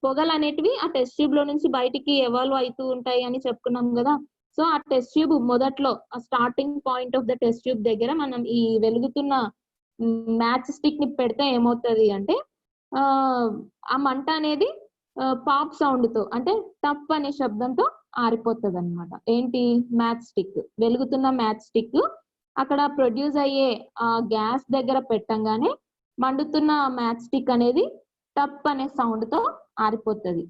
పొగలు అనేటివి ఆ టెస్ట్ ట్యూబ్ లో నుంచి బయటికి ఎవాల్వ్ అవుతూ ఉంటాయి అని చెప్పుకున్నాం కదా. సో ఆ టెస్ట్ ట్యూబ్ మొదట్లో ఆ starting point of the test tube దగ్గర మనం ఈ వెలుగుతున్న మ్యాచ్ స్టిక్ ని పెడితే ఏమవుతుంది అంటే ఆ మంట అనేది పాప్ సౌండ్ తో అంటే టప్ అనే శబ్దంతో ఆరిపోతుంది అనమాట. ఏంటి? మ్యాచ్ స్టిక్, వెలుగుతున్న మ్యాచ్ స్టిక్ అక్కడ ప్రొడ్యూస్ అయ్యే ఆ గ్యాస్ దగ్గర పెట్టంగానే మండుతున్న మ్యాచ్ స్టిక్ అనేది టప్ అనే సౌండ్ తో ఆరిపోతుంది.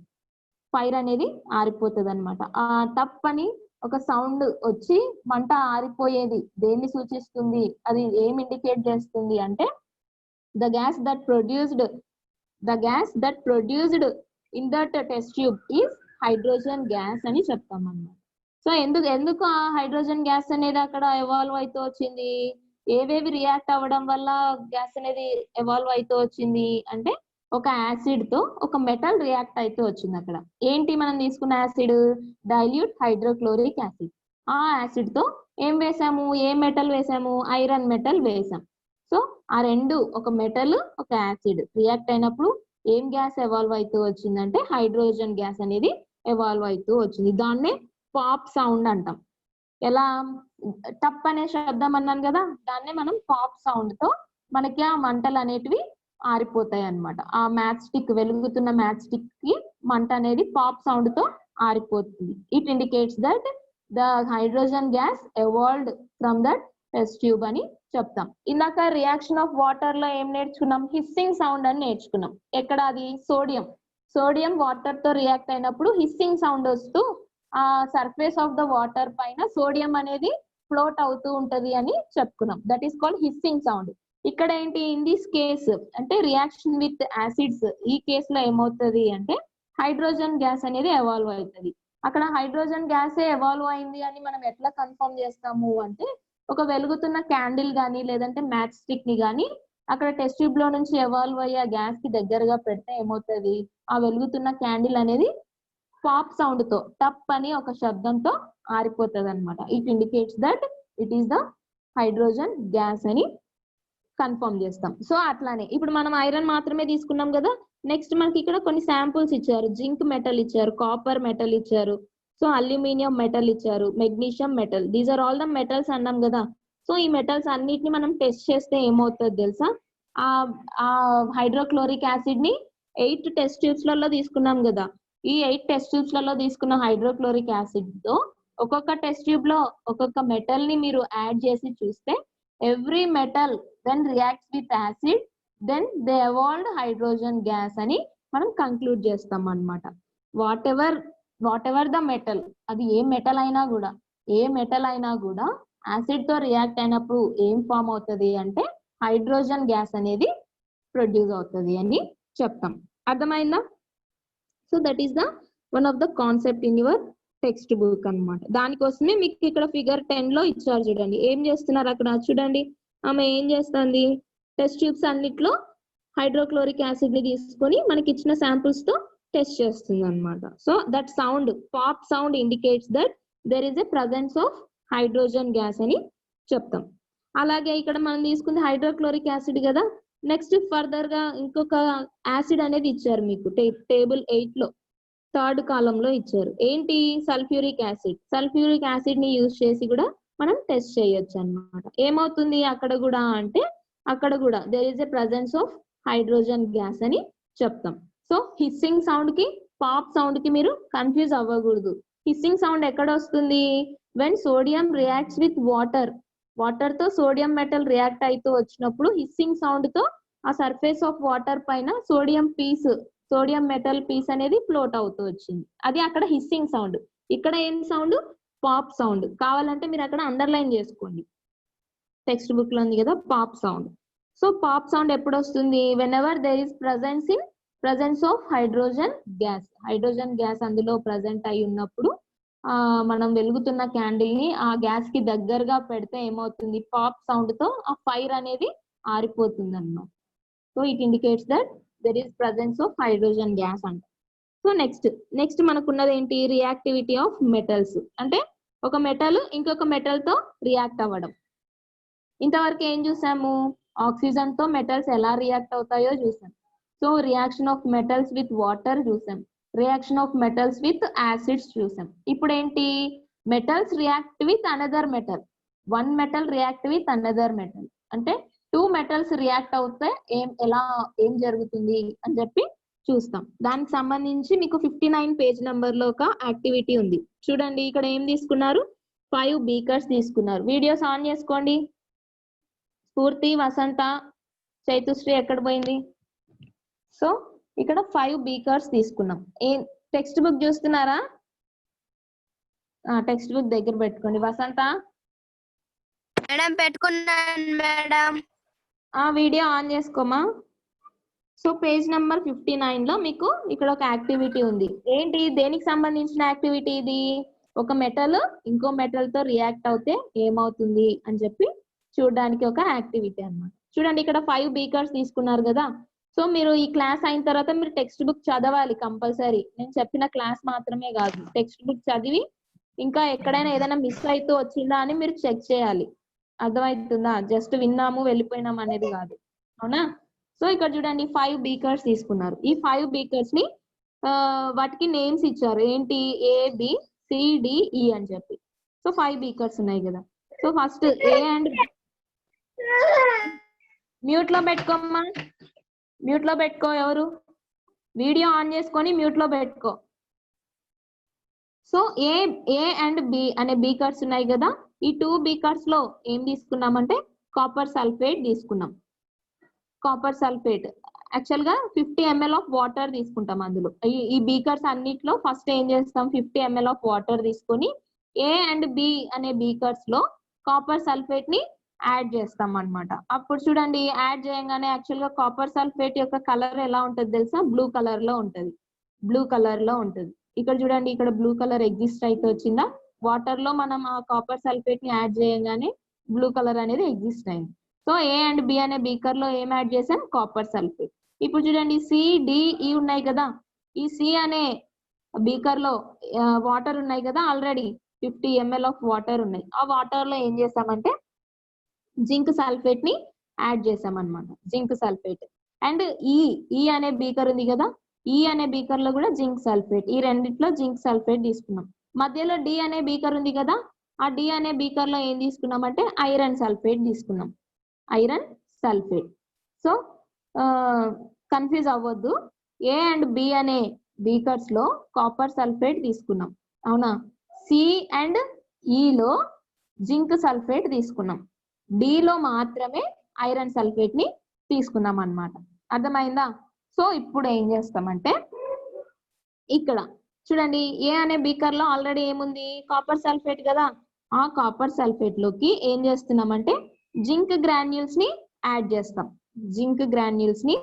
ఫైర్ అనేది ఆరిపోతుంది అనమాట. ఆ టప్ అని ఒక సౌండ్ వచ్చి మంట ఆరిపోయేది దేన్ని సూచిస్తుంది? అది ఏం ఇండికేట్ చేస్తుంది అంటే the gas that produced in that test tube is hydrogen gas అని చెప్తాం అన్నమాట. సో ఎందుకు ఆ హైడ్రోజన్ గ్యాస్ అనేది అక్కడ ఎవాల్వ్ అవుతూ వచ్చింది? ఏవేవి రియాక్ట్ అవ్వడం వల్ల గ్యాస్ అనేది ఎవాల్వ్ అవుతూ వచ్చింది అంటే ఒక యాసిడ్ తో ఒక మెటల్ రియాక్ట్ అయితే వచ్చింది అక్కడ. ఏంటి మనం తీసుకున్న యాసిడ్? Dilute hydrochloric acid. ఆ యాసిడ్ తో ఏం వేసాము? ఏ మెటల్ వేసాము? ఐరన్ మెటల్ వేసాం. సో ఆ రెండు, ఒక మెటల్ ఒక యాసిడ్ రియాక్ట్ అయినప్పుడు ఏం గ్యాస్ ఎవాల్వ్ అవుతూ వచ్చిందంటే హైడ్రోజన్ గ్యాస్ అనేది ఎవాల్వ్ అవుతూ వచ్చింది. దాన్నే పాప్ సౌండ్ అంటాం. ఎలా టప్ అనే శబ్దం అన్నాను కదా, దాన్నే మనం పాప్ సౌండ్ తో మనకి ఆ మంటలు అనేటివి ఆరిపోతాయి అన్నమాట. ఆ మ్యాచ్ స్టిక్, వెలుగుతున్న మ్యాచ్ స్టిక్ కి మంట అనేది పాప్ సౌండ్ తో ఆరిపోతుంది. It indicates that the hydrogen gas evolved from that test tube అని చెప్తాం. ఇందాక రియాక్షన్ ఆఫ్ వాటర్ లో ఏం నేర్చుకున్నాం? హిస్సింగ్ సౌండ్ అని నేర్చుకున్నాం. ఎక్కడ అది? సోడియం వాటర్ తో రియాక్ట్ అయినప్పుడు హిస్సింగ్ సౌండ్ వస్తూ ఆ సర్ఫేస్ ఆఫ్ ద వాటర్ పైన సోడియం అనేది ఫ్లోట్ అవుతూ ఉంటది అని చెప్పుకున్నాం. That is called hissing sound. ఇక్కడ ఏంటి? ఇన్ దిస్ కేస్ అంటే రియాక్షన్ విత్ యాసిడ్స్, ఈ కేస్ లో ఏమవుతుంది అంటే హైడ్రోజన్ గ్యాస్ అనేది ఎవాల్వ్ అవుతుంది. అక్కడ హైడ్రోజన్ గ్యాసే ఎవాల్వ్ అయింది అని మనం ఎట్లా కన్ఫర్మ్ చేస్తాము అంటే, ఒక వెలుగుతున్న క్యాండిల్ గానీ లేదంటే మ్యాచ్ స్టిక్ ని గానీ అక్కడ టెస్ట్ ట్యూబ్ లో నుంచి ఎవాల్వ్ అయ్యే గ్యాస్ కి దగ్గరగా పెడితే ఏమవుతుంది? ఆ వెలుగుతున్న క్యాండిల్ అనేది పాప్ సౌండ్ తో, టప్ అని ఒక శబ్దంతో ఆరిపోతుంది అనమాట. It indicates that it is the hydrogen gas అని కన్ఫర్మ్ చేస్తాం. సో అట్లానే ఇప్పుడు మనం ఐరన్ మాత్రమే తీసుకున్నాం కదా, నెక్స్ట్ మనకి ఇక్కడ కొన్ని శాంపుల్స్ ఇచ్చారు. జింక్ మెటల్ ఇచ్చారు, కాపర్ మెటల్ ఇచ్చారు, సో అల్యూమినియం మెటల్ ఇచ్చారు, magnesium metal. These are all the metals అన్నాం కదా. సో ఈ మెటల్స్ అన్నిటిని మనం టెస్ట్ చేస్తే ఏమవుతుంది తెలుసా? ఆ హైడ్రోక్లోరిక్ యాసిడ్ ని 8 టెస్ట్ ట్యూబ్స్ లలో తీసుకున్నాం కదా. ఈ 8 టెస్ట్ ట్యూబ్స్ లలో తీసుకున్న హైడ్రోక్లోరిక్ యాసిడ్ తో ఒక్కొక్క టెస్ట్ ట్యూబ్ లో ఒక్కొక్క మెటల్ ని మీరు యాడ్ చేసి చూస్తే, every metal when reacts with acid then they evolved hydrogen gas అని మనం కంక్లూడ్ చేస్తాం అన్నమాట. వాట్ ఎవర్ ద మెటల్, అది ఏ మెటల్ అయినా కూడా యాసిడ్ తో రియాక్ట్ అయినప్పుడు ఏం ఫామ్ అవుతుంది అంటే హైడ్రోజన్ గ్యాస్ అనేది ప్రొడ్యూస్ అవుతుంది అని చెప్తాం. అర్థమైందా? So that is the one of the concept in your text book అన్నమాట. దానికోసమే మీకు ఇక్కడ ఫిగర్ 10 లో ఇచ్చారు చూడండి. ఏం చేస్తున్నారు అక్కడ చూడండి. ఆమె ఏం చేస్తుంది? టెస్ట్ ట్యూబ్స్ అన్నిట్లో హైడ్రోక్లోరిక్ యాసిడ్ ని తీసుకొని మనకి ఇచ్చిన శాంపుల్స్ తో టెస్ట్ చేస్తుంది అనమాట. So that sound, pop sound indicates that there is a presence of hydrogen gas అని చెప్తాం. అలాగే ఇక్కడ మనం తీసుకుంది హైడ్రోక్లోరిక్ యాసిడ్ కదా. నెక్స్ట్ ఫర్దర్ గా ఇంకొక యాసిడ్ అనేది ఇచ్చారు మీకు టేబుల్ 8 లో, థర్డ్ కాలం లో ఇచ్చారు. ఏంటి? Sulphuric acid. సల్ఫ్యూరిక్ యాసిడ్ ని యూజ్ చేసి కూడా మనం టెస్ట్ చేయొచ్చు అన్నమాట. ఏమవుతుంది అక్కడ కూడా అంటే, అక్కడ కూడా there is a presence of hydrogen gas అని చెప్తాం. సో హిస్సింగ్ సౌండ్ కి పాప్ సౌండ్ కి మీరు కన్ఫ్యూజ్ అవ్వకూడదు. హిస్సింగ్ సౌండ్ ఎక్కడ వస్తుంది? When sodium reacts with water తో సోడియం మెటల్ రియాక్ట్ అవుతూ వచ్చినప్పుడు హిస్సింగ్ సౌండ్ తో ఆ సర్ఫేస్ ఆఫ్ వాటర్ పైన సోడియం మెటల్ పీస్ అనేది ఫ్లోట్ అవుతూ వచ్చింది. అది అక్కడ హిస్సింగ్ సౌండ్. ఇక్కడ ఏం సౌండ్? Pop sound. కావాలంటే మీరు అక్కడ అండర్లైన్ చేసుకోండి, టెక్స్ట్ బుక్ లో ఉంది కదా pop sound. So pop sound ఎప్పుడు వస్తుంది? Whenever there is presence of hydrogen gas అందులో ప్రజెంట్ అయి ఉన్నప్పుడు మనం వెలుగుతున్న క్యాండిల్ ని ఆ గ్యాస్ కి దగ్గరగా పెడితే ఏమవుతుంది? పాప్ సౌండ్ తో ఆ ఫైర్ అనేది ఆరిపోతుంది అన్నమాట. So it indicates that there is presence of hydrogen gas అంట. సో నెక్స్ట్ మనకున్నది ఏంటి? Reactivity of metals. అంటే ఒక మెటల్ ఇంకొక మెటల్ తో రియాక్ట్ అవ్వడం. ఇంతవరకు ఏం చూసాము? ఆక్సిజన్ తో మెటల్స్ ఎలా రియాక్ట్ అవుతాయో చూసాం. So reaction of metals with water చూసాం, reaction of metals with acids చూసాం. ఇప్పుడు ఏంటి? Metals react with another metal. One metal react with another metal. అంటే 2 మెటల్స్ రియాక్ట్ అవుతే ఏం జరుగుతుంది అని చెప్పి చూస్తాం. దానికి సంబంధించి మీకు 59 పేజ్ నెంబర్ లో ఒక యాక్టివిటీ ఉంది చూడండి. ఇక్కడ ఏం తీసుకున్నారు? 5 బీకర్స్ తీసుకున్నారు. వీడియోస్ ఆన్ చేసుకోండి. స్ఫూర్తి, వసంత, చైతుశ్రీ ఎక్కడ పోయింది? సో ఇక్కడ 5 బీకర్స్ తీసుకున్నాం. టెక్స్ట్ బుక్ చూస్తున్నారా? టెక్స్ట్ బుక్ దగ్గర పెట్టుకోండి. వసంత మేడం పెట్టుకున్నాను మేడం. వీడియో ఆన్ చేసుకోమా. సో పేజ్ నెంబర్ 59 లో మీకు ఇక్కడ ఒక యాక్టివిటీ ఉంది. ఏంటి? దేనికి సంబంధించిన యాక్టివిటీ ఇది? ఒక మెటల్ ఇంకో మెటల్ తో రియాక్ట్ అవుతే ఏమవుతుంది అని చెప్పి చూడడానికి ఒక యాక్టివిటీ అన్నమాట. చూడండి ఇక్కడ 5 బీకర్స్ తీసుకున్నారు కదా. సో మీరు ఈ క్లాస్ అయిన తర్వాత మీరు టెక్స్ట్ బుక్ చదవాలి కంపల్సరీ. నేను చెప్పిన క్లాస్ మాత్రమే కాదు, టెక్స్ట్ బుక్ చదివి ఇంకా ఎక్కడైనా ఏదైనా మిస్ అవుతూ వచ్చిందా అని మీరు చెక్ చేయాలి. అర్థమవుతుందా? జస్ట్ విన్నాము వెళ్ళిపోయినాము అనేది కాదు, అవునా? సో ఇక్కడ చూడండి 5 బీకర్స్ తీసుకున్నారు. ఈ 5 బీకర్స్ ని వాటికి నేమ్స్ ఇచ్చారు. ఏంటి? A B C D E అని చెప్పి. సో 5 బీకర్స్ ఉన్నాయి కదా. So first A and mute లో పెట్టుకోమ్మా, మ్యూట్ లో పెట్టుకో, ఎవరు వీడియో ఆన్ చేసుకొని మ్యూట్ లో పెట్టుకో. సో ఏ అండ్ బి అనే బీకర్స్ ఉన్నాయి కదా, ఈ 2 బీకర్స్ లో ఏం తీసుకున్నామంటే కాపర్ సల్ఫేట్ తీసుకున్నాం. కాపర్ సల్ఫేట్ యాక్చువల్ గా 50 ml ఆఫ్ వాటర్ తీసుకుంటాం అందులో. ఈ బీకర్స్ అన్నిట్లో ఫస్ట్ ఏం చేస్తాం, 50 ml ఆఫ్ వాటర్ తీసుకొని ఏ అండ్ బి అనే బీకర్స్ లో కాపర్ సల్ఫేట్ ని యాడ్ చేస్తాం అన్నమాట. అప్పుడు చూడండి యాడ్ చేయగానే యాక్చువల్ గా కాపర్ సల్ఫేట్ యొక్క కలర్ ఎలా ఉంటది తెలుసా, బ్లూ కలర్ లో ఉంటది, బ్లూ కలర్ లో ఉంటది. ఇక్కడ చూడండి, ఇక్కడ బ్లూ కలర్ ఎగ్జిస్ట్ అయితే వచ్చిందా, వాటర్ లో మనం ఆ కాపర్ సల్ఫేట్ ని యాడ్ చేయగానే బ్లూ కలర్ అనేది ఎగ్జిస్ట్ అయింది. సో ఏ అండ్ బి అనే బీకర్ లో ఏం యాడ్ చేసాం, కాపర్ సల్ఫేట్. ఇప్పుడు చూడండి సిడిఈ ఉన్నాయి కదా, ఈ సి అనే బీకర్ లో వాటర్ ఉన్నాయి కదా, ఆల్రెడీ 50 ml ఆఫ్ వాటర్ ఉన్నాయి. ఆ వాటర్ లో ఏం చేసామంటే జింక్ సల్ఫేట్ ని యాడ్ చేసాం అనమాట, జింక్ సల్ఫేట్. అండ్ ఈ అనే బీకర్ ఉంది కదా, ఈ అనే బీకర్ లో కూడా జింక్ సల్ఫేట్, ఈ రెండిట్లో జింక్ సల్ఫేట్ తీసుకున్నాం. మధ్యలో డి అనే బీకర్ ఉంది కదా, ఆ డి అనే బీకర్ లో ఏం తీసుకున్నాం అంటే ఐరన్ సల్ఫేట్ తీసుకున్నాం, ఐరన్ సల్ఫేట్. సో కన్ఫ్యూజ్ అవ్వద్దు, ఏ అండ్ బి అనే బీకర్స్ లో కాపర్ సల్ఫేట్ తీసుకున్నాం, అవునా. సి అండ్ ఈలో జింక్ సల్ఫేట్ తీసుకున్నాం, డిలో మాత్రమే ఐరన్ సల్ఫేట్ ని తీసుకున్నాం అన్నమాట. అర్థమైందా? సో ఇప్పుడు ఏం చేస్తామంటే ఇక్కడ చూడండి, ఏ అనే బీకర్ లో ఆల్రెడీ ఏముంది, కాపర్ సల్ఫేట్ కదా, ఆ కాపర్ సల్ఫేట్ లోకి ఏం చేస్తున్నామంటే జింక్ గ్రాన్యూల్స్ ని యాడ్ చేస్తాం, జింక్ గ్రాన్యూల్స్ ని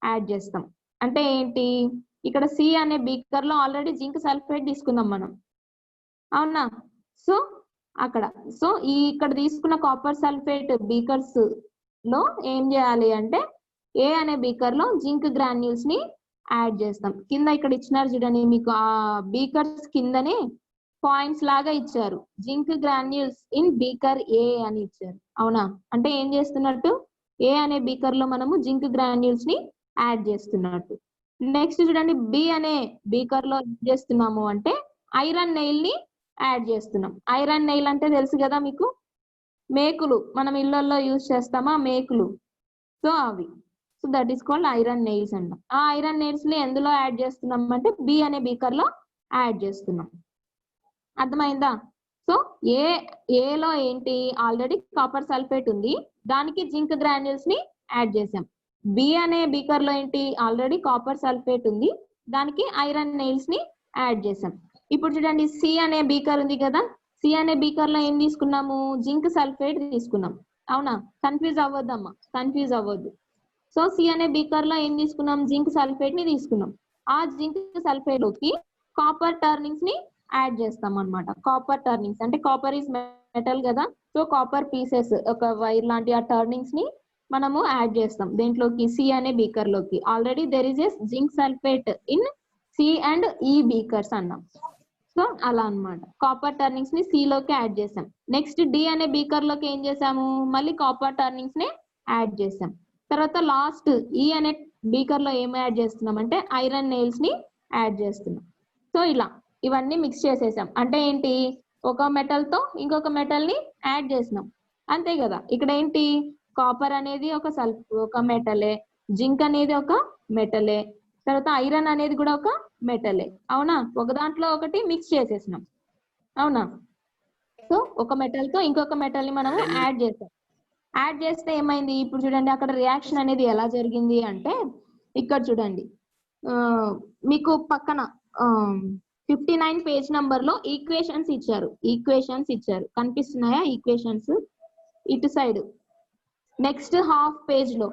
యాడ్ చేస్తాం. అంటే ఏంటి, ఇక్కడ సి అనే బీకర్ లో ఆల్రెడీ జింక్ సల్ఫేట్ తీసుకున్నాం మనం, అవునా. సో అక్కడ ఇక్కడ తీసుకున్న కాపర్ సల్ఫేట్ బీకర్స్ లో ఏం చేయాలి అంటే ఏ అనే బీకర్ లో జింక్ గ్రాన్యూల్స్ ని యాడ్ చేస్తాం. కింద ఇక్కడ ఇచ్చినారు చూడండి, మీకు ఆ బీకర్స్ కిందనే పాయింట్స్ లాగా ఇచ్చారు, జింక్ గ్రాన్యూల్స్ ఇన్ బీకర్ ఏ అని ఇచ్చారు, అవునా. అంటే ఏం చేస్తున్నట్టు, ఏ అనే బీకర్ లో మనము జింక్ గ్రాన్యూల్స్ ని యాడ్ చేస్తున్నట్టు. నెక్స్ట్ చూడండి, బి అనే బీకర్ లో ఏం చేస్తున్నాము అంటే ఐరన్ నెయిల్ ని యాడ్ చేస్తున్నాం. ఐరన్ నెయిల్ అంటే తెలుసు కదా మీకు, మేకులు మనం ఇళ్లలో యూజ్ చేస్తామా మేకులు, సో అవి. So that is called iron nails అంట. ఆ ఐరన్ నెయిల్స్ ని ఎందులో యాడ్ చేస్తున్నాం అంటే బి అనే బీకర్ లో యాడ్ చేస్తున్నాం. అర్థమైందా? సో ఏలో ఏంటి, ఆల్రెడీ కాపర్ సల్ఫేట్ ఉంది, దానికి జింక్ గ్రాన్యూల్స్ ని యాడ్ చేసాం. బి అనే బీకర్ లో ఏంటి, ఆల్రెడీ కాపర్ సల్ఫేట్ ఉంది, దానికి ఐరన్ నెయిల్స్ ని యాడ్ చేసాం. ఇప్పుడు చూడండి, సి అనే బీకర్ ఉంది కదా, సి అనే బీకర్ లో ఏం తీసుకున్నాము, జింక్ సల్ఫేట్ తీసుకున్నాం, అవునా. కన్ఫ్యూజ్ అవ్వద్దమ్మా, కన్ఫ్యూజ్ అవ్వద్దు. సో సి అనే బీకర్ లో ఏం తీసుకున్నాం, జింక్ సల్ఫేట్ ని తీసుకున్నాం. ఆ జింక్ సల్ఫేట్ లోకి కాపర్ టర్నింగ్స్ ని యాడ్ చేస్తాం అన్నమాట. కాపర్ టర్నింగ్స్ అంటే కాపర్ ఈజ్ మెటల్ కదా, సో కాపర్ పీసెస్ ఒక వైర్ లాంటి ఆ టర్నింగ్స్ ని మనము యాడ్ చేస్తాం దేంట్లోకి, సి అనే బీకర్ లోకి. Already there is a zinc sulphate in C and ఈ బీకర్స్ అన్నాం. సో అలా అన్నమాట, కాపర్ టర్నింగ్స్ ని సి లోకి యాడ్ చేసాం. నెక్స్ట్ డి అనే బీకర్ లోకి ఏం చేసాము, మళ్ళీ కాపర్ టర్నింగ్స్ ని యాడ్ చేసాం. తర్వాత లాస్ట్ ఈ అనే బీకర్ లో ఏం యాడ్ చేస్తున్నాం అంటే ఐరన్ నెయిల్స్ ని యాడ్ చేస్తున్నాం. సో ఇలా ఇవన్నీ మిక్స్ చేసేసాం. అంటే ఏంటి, ఒక మెటల్ తో ఇంకొక మెటల్ ని యాడ్ చేసినాం, అంతే కదా. ఇక్కడ ఏంటి, కాపర్ అనేది ఒక మెటలే, జింక్ అనేది ఒక మెటలే, తర్వాత ఐరన్ అనేది కూడా ఒక మెటలే, అవునా. ఒక దాంట్లో ఒకటి మిక్స్ చేసేసినాం, అవునా. సో ఒక మెటల్ తో ఇంకొక మెటల్ ని మనము యాడ్ చేసాం. యాడ్ చేస్తే ఏమైంది, ఇప్పుడు చూడండి అక్కడ రియాక్షన్ అనేది ఎలా జరిగింది అంటే, ఇక్కడ చూడండి మీకు పక్కన 59 పేజ్ నంబర్ లో ఈక్వేషన్స్ ఇచ్చారు, కనిపిస్తున్నాయా ఈక్వేషన్స్ ఇటు సైడ్. నెక్స్ట్ హాఫ్ పేజ్ లో